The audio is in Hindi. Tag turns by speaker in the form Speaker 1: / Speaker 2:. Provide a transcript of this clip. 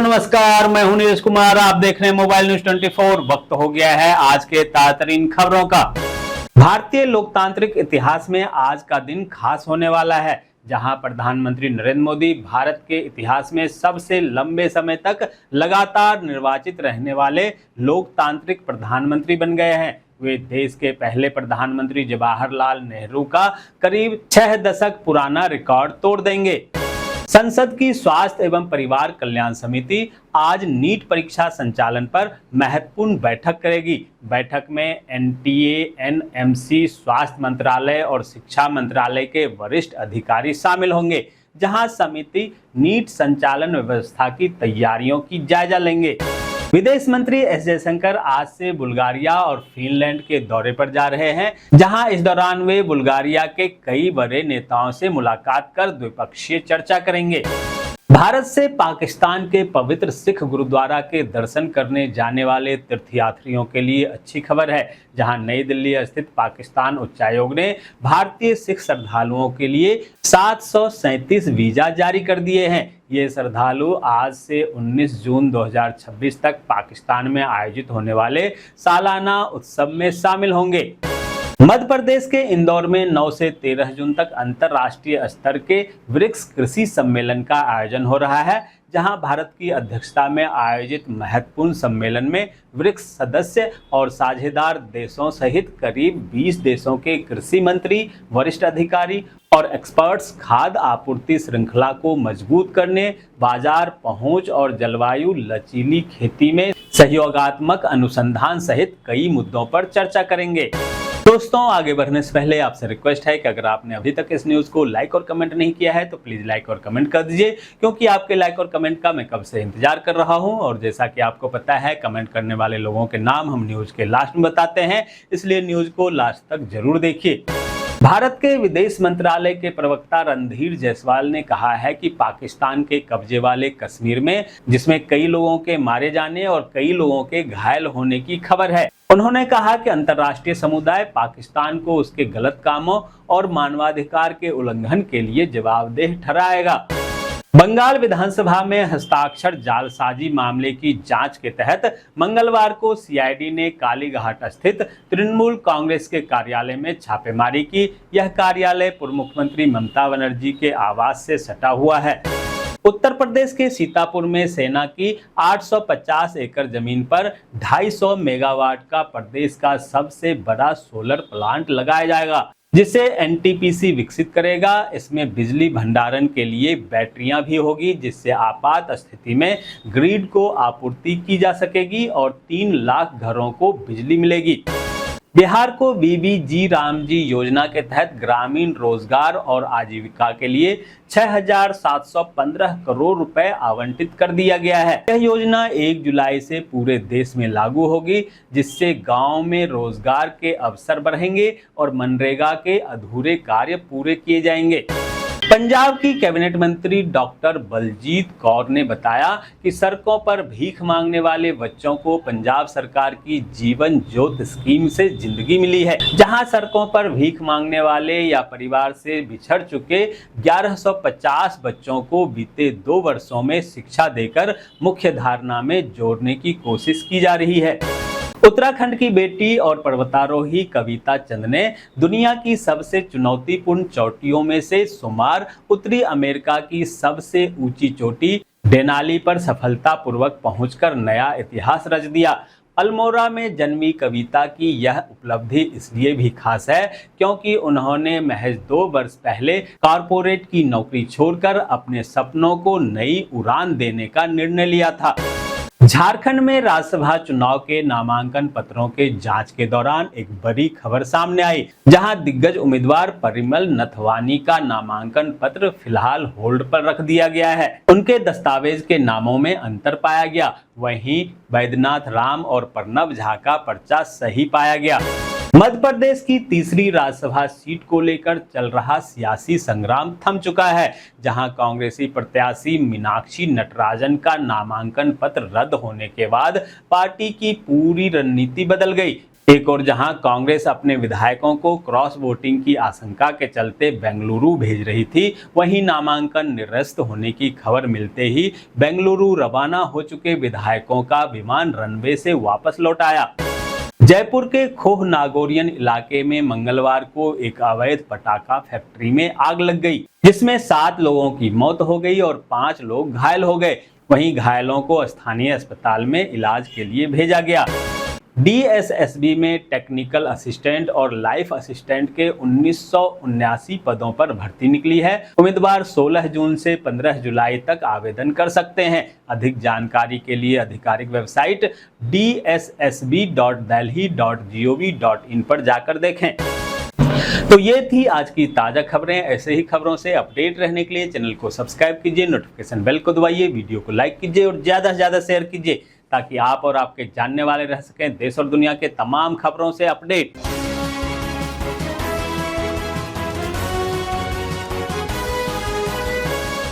Speaker 1: नमस्कार, मैं हूं नीरज कुमार। आप देख रहे हैं मोबाइल न्यूज 24। वक्त हो गया है आज के ताज़ा खबरों का। भारतीय लोकतांत्रिक इतिहास में आज का दिन खास होने वाला है, जहां प्रधानमंत्री नरेंद्र मोदी भारत के इतिहास में सबसे लंबे समय तक लगातार निर्वाचित रहने वाले लोकतांत्रिक प्रधानमंत्री बन गए हैं। वे देश के पहले प्रधानमंत्री जवाहरलाल नेहरू का करीब 6 दशक पुराना रिकॉर्ड तोड़ देंगे। संसद की स्वास्थ्य एवं परिवार कल्याण समिति आज नीट परीक्षा संचालन पर महत्वपूर्ण बैठक करेगी। बैठक में एनटीए, एनएमसी, स्वास्थ्य मंत्रालय और शिक्षा मंत्रालय के वरिष्ठ अधिकारी शामिल होंगे, जहां समिति नीट संचालन व्यवस्था की तैयारियों की जायजा लेंगे। विदेश मंत्री एस जयशंकर आज से बुल्गारिया और फिनलैंड के दौरे पर जा रहे हैं, जहां इस दौरान वे बुल्गारिया के कई बड़े नेताओं से मुलाकात कर द्विपक्षीय चर्चा करेंगे। भारत से पाकिस्तान के पवित्र सिख गुरुद्वारा के दर्शन करने जाने वाले तीर्थयात्रियों के लिए अच्छी खबर है, जहां नई दिल्ली स्थित पाकिस्तान उच्चायोग ने भारतीय सिख श्रद्धालुओं के लिए 737 वीजा जारी कर दिए हैं। ये श्रद्धालु आज से 19 जून 2026 तक पाकिस्तान में आयोजित होने वाले सालाना उत्सव में शामिल होंगे। मध्य प्रदेश के इंदौर में 9 से 13 जून तक अंतर्राष्ट्रीय स्तर के ब्रिक्स कृषि सम्मेलन का आयोजन हो रहा है, जहां भारत की अध्यक्षता में आयोजित महत्वपूर्ण सम्मेलन में ब्रिक्स सदस्य और साझेदार देशों सहित करीब 20 देशों के कृषि मंत्री, वरिष्ठ अधिकारी और एक्सपर्ट्स खाद्य आपूर्ति श्रृंखला को मजबूत करने, बाजार पहुंच और जलवायु लचीली खेती में सहयोगात्मक अनुसंधान सहित कई मुद्दों पर चर्चा करेंगे। दोस्तों, आगे बढ़ने से पहले आपसे रिक्वेस्ट है कि अगर आपने अभी तक इस न्यूज़ को लाइक और कमेंट नहीं किया है तो प्लीज़ लाइक और कमेंट कर दीजिए, क्योंकि आपके लाइक और कमेंट का मैं कब से इंतजार कर रहा हूं। और जैसा कि आपको पता है, कमेंट करने वाले लोगों के नाम हम न्यूज़ के लास्ट में बताते हैं, इसलिए न्यूज़ को लास्ट तक जरूर देखिए। भारत के विदेश मंत्रालय के प्रवक्ता रणधीर जायसवाल ने कहा है कि पाकिस्तान के कब्जे वाले कश्मीर में, जिसमें कई लोगों के मारे जाने और कई लोगों के घायल होने की खबर है, उन्होंने कहा कि अंतर्राष्ट्रीय समुदाय पाकिस्तान को उसके गलत कामों और मानवाधिकार के उल्लंघन के लिए जवाबदेह ठहराएगा। बंगाल विधानसभा में हस्ताक्षर जालसाजी मामले की जांच के तहत मंगलवार को सीआईडी ने कालीघाट स्थित तृणमूल कांग्रेस के कार्यालय में छापेमारी की। यह कार्यालय पूर्व मुख्यमंत्री ममता बनर्जी के आवास से सटा हुआ है। उत्तर प्रदेश के सीतापुर में सेना की 850 एकड़ जमीन पर 250 मेगावाट का प्रदेश का सबसे बड़ा सोलर प्लांट लगाया जाएगा, जिसे एनटीपीसी विकसित करेगा। इसमें बिजली भंडारण के लिए बैटरियां भी होगी, जिससे आपात स्थिति में ग्रिड को आपूर्ति की जा सकेगी और 3 लाख घरों को बिजली मिलेगी। बिहार को बीबीजी रामजी योजना के तहत ग्रामीण रोजगार और आजीविका के लिए 6,715 करोड़ रुपए आवंटित कर दिया गया है। यह योजना 1 जुलाई से पूरे देश में लागू होगी, जिससे गांव में रोजगार के अवसर बढ़ेंगे और मनरेगा के अधूरे कार्य पूरे किए जाएंगे। पंजाब की कैबिनेट मंत्री डॉक्टर बलजीत कौर ने बताया कि सड़कों पर भीख मांगने वाले बच्चों को पंजाब सरकार की जीवन ज्योति स्कीम से जिंदगी मिली है, जहां सड़कों पर भीख मांगने वाले या परिवार से बिछड़ चुके 1150 बच्चों को बीते 2 वर्षों में शिक्षा देकर मुख्य धारणा में जोड़ने की कोशिश की जा रही है। उत्तराखंड की बेटी और पर्वतारोही कविता चंद ने दुनिया की सबसे चुनौतीपूर्ण चोटियों में से शुमार उत्तरी अमेरिका की सबसे ऊंची चोटी डेनाली पर सफलतापूर्वक पहुंचकर नया इतिहास रच दिया। अल्मोड़ा में जन्मी कविता की यह उपलब्धि इसलिए भी खास है क्योंकि उन्होंने महज 2 वर्ष पहले कॉरपोरेट की नौकरी छोड़कर अपने सपनों को नई उड़ान देने का निर्णय लिया था। झारखंड में राज्यसभा चुनाव के नामांकन पत्रों के जांच के दौरान एक बड़ी खबर सामने आई, जहां दिग्गज उम्मीदवार परिमल नथवानी का नामांकन पत्र फिलहाल होल्ड पर रख दिया गया है। उनके दस्तावेज के नामों में अंतर पाया गया, वहीं बैद्यनाथ राम और प्रणब झा का पर्चा सही पाया गया। मध्य प्रदेश की तीसरी राज्यसभा सीट को लेकर चल रहा सियासी संग्राम थम चुका है, जहां कांग्रेसी प्रत्याशी मीनाक्षी नटराजन का नामांकन पत्र रद्द होने के बाद पार्टी की पूरी रणनीति बदल गई। एक और जहां कांग्रेस अपने विधायकों को क्रॉस वोटिंग की आशंका के चलते बेंगलुरु भेज रही थी, वहीं नामांकन निरस्त होने की खबर मिलते ही बेंगलुरु रवाना हो चुके विधायकों का विमान रनवे से वापस लौट आया। जयपुर के खोह नागौरियन इलाके में मंगलवार को एक अवैध पटाखा फैक्ट्री में आग लग गई, जिसमें 7 लोगों की मौत हो गई और 5 लोग घायल हो गए। वहीं घायलों को स्थानीय अस्पताल में इलाज के लिए भेजा गया। डीएसएसबी में टेक्निकल असिस्टेंट और लाइफ असिस्टेंट के 1979 पदों पर भर्ती निकली है। उम्मीदवार 16 जून से 15 जुलाई तक आवेदन कर सकते हैं। अधिक जानकारी के लिए आधिकारिक वेबसाइट dssb.delhi.gov.in पर जाकर देखें। तो ये थी आज की ताजा खबरें। ऐसे ही खबरों से अपडेट रहने के लिए चैनल को सब्सक्राइब कीजिए, नोटिफिकेशन बेल को दबाइए, वीडियो को लाइक कीजिए और ज्यादा से ज्यादा शेयर कीजिए, ताकि आप और आपके जानने वाले रह सकें देश और दुनिया के तमाम खबरों से अपडेट।